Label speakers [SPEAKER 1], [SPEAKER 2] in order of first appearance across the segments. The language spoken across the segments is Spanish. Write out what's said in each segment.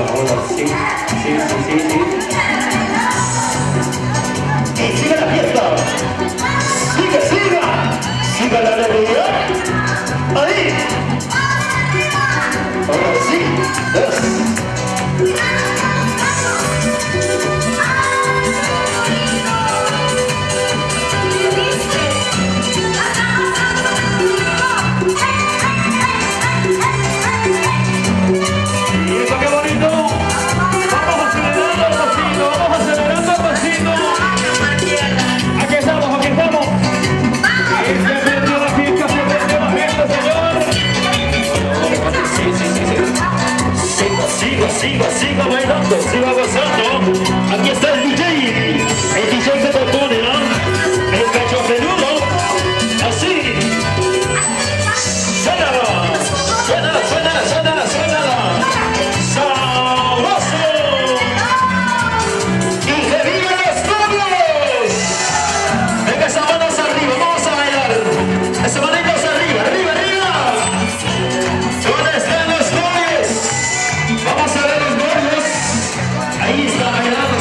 [SPEAKER 1] ahora sí, sí, sí, sí, sí. Y sigue la fiesta. Siga, siga. Siga la alegría. Ahí. Ahora sí. Dos. Siga bailando, siga gozando. Aquí está el DJ que te pone, ¿no? El cacho peludo. Así. Suénala, suénala, suénala, suénala, suénala. ¡Sabroso! ¡Y que vivan los novios! Venga, esas manos arriba, vamos a bailar. Esas manitos arriba, arriba, arriba. ¿Dónde están los novios? Vamos a ver los novios. Ahí está bailando.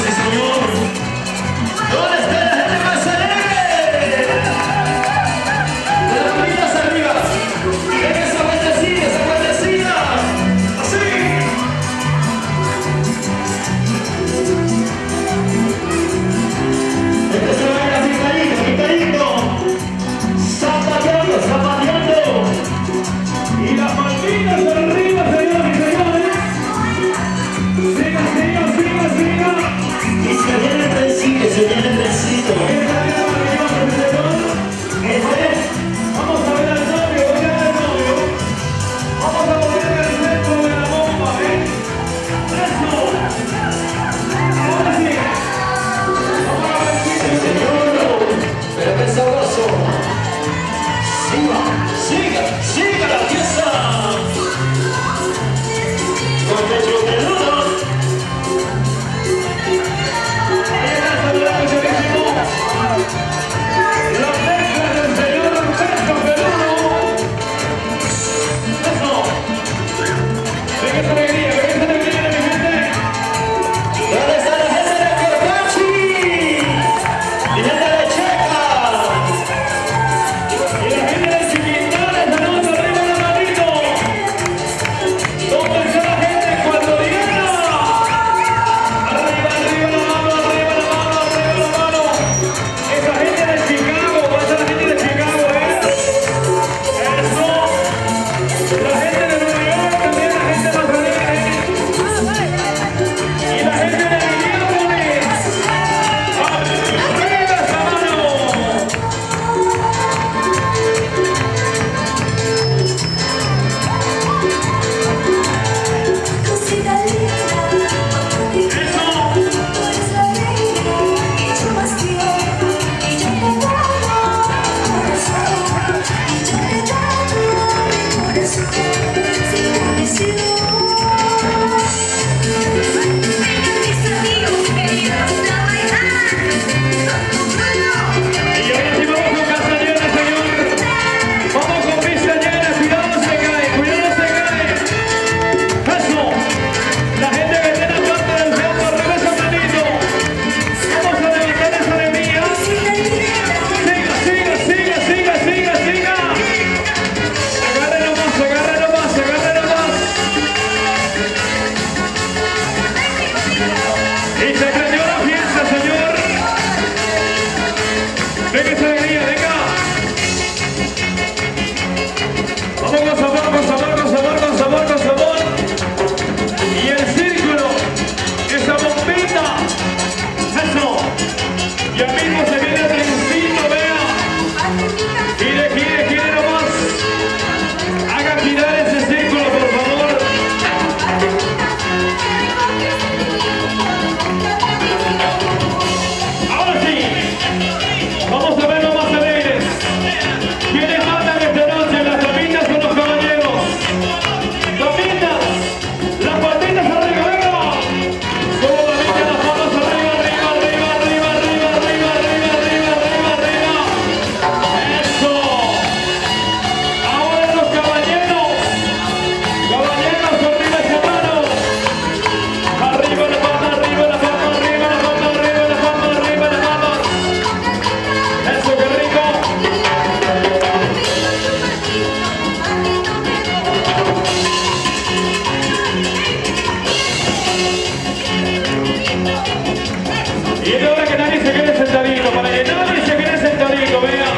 [SPEAKER 2] Y es hora que nadie se quede sentadito, para que nadie se quede sentadito, vea.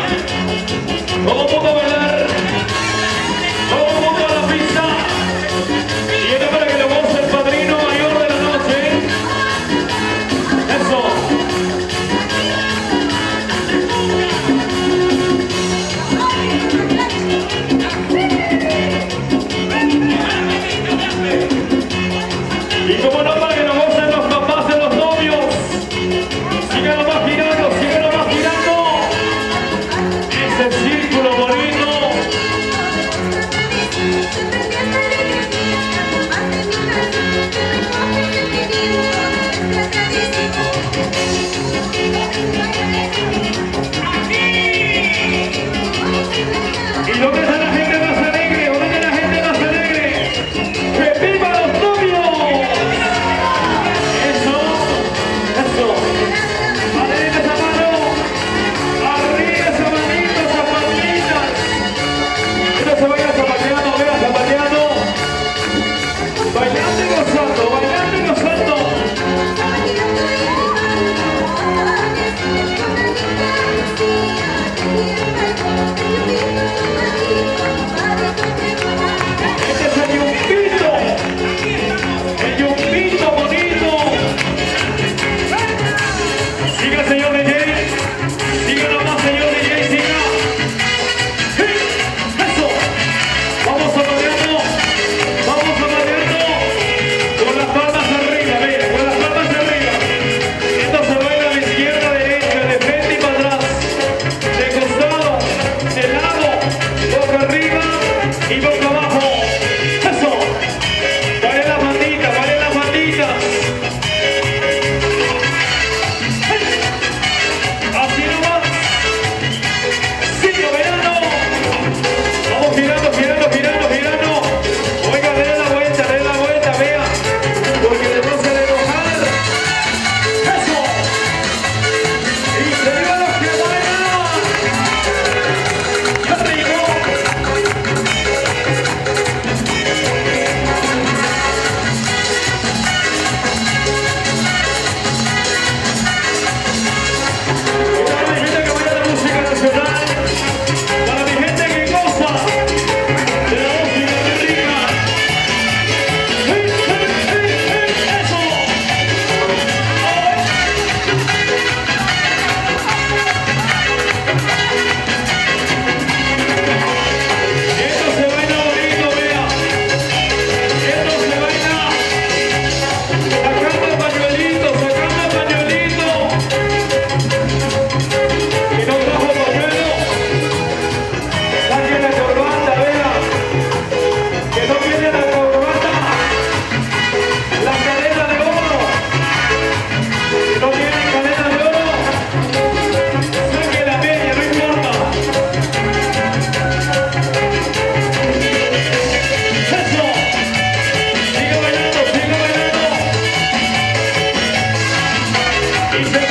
[SPEAKER 2] Todo el mundo a bailar, todo el mundo a la pista. Y es hora que lo goce el padrino mayor de la noche. Eso. Y como no, para que lo gocen los papás de los novios. Sigan nomás girando, sigan nomás girando. Ese círculo bonito. ¿Y dónde está la gente más alegre? ¿Dónde está la gente más alegre? ¡Que viva los novios! Eso, eso. Arriba esa mano, arriba esa manito, zapatitas. Que no se vaya zapateando, vea zapateando. Bailando y gozando, bailando y gozando. Este es el yumbito bonito. Siga, señor DJ, siga nomás, señor DJ, siga. ¡Sí! ¡Eso! Vamos zapateando, con las palmas arriba, mira, con las palmas arriba. Esto se baila de izquierda a derecha, de frente y para atrás, de costado, de lado, boca arriba y boca abajo. Eso. Vale las banditas, vale las banditas. Así nomás. Sigue bailando. Vamos girando, girando, girando, girando. Oiga, dale la vuelta, vea. Porque le vamos a enojar. Eso. Y se vivan los que bailan. ¡Qué rico! Para mi gente que baila la música nacional, para mi gente que goza de la música rica. ¡Hey, hey, hey, hey! ¡Eso! Esto se baila bonito, vea. Esto se baila sacando el pañuelito, sacando el pañuelito. Y no trajo pañuelo, saquen la corbata, vea. Que no tiene la corbata, la cadena de oro. Si no tienen cadena de oro, saquen la media, no importa. Eso. Sigue bailando, sigue bailando. Y se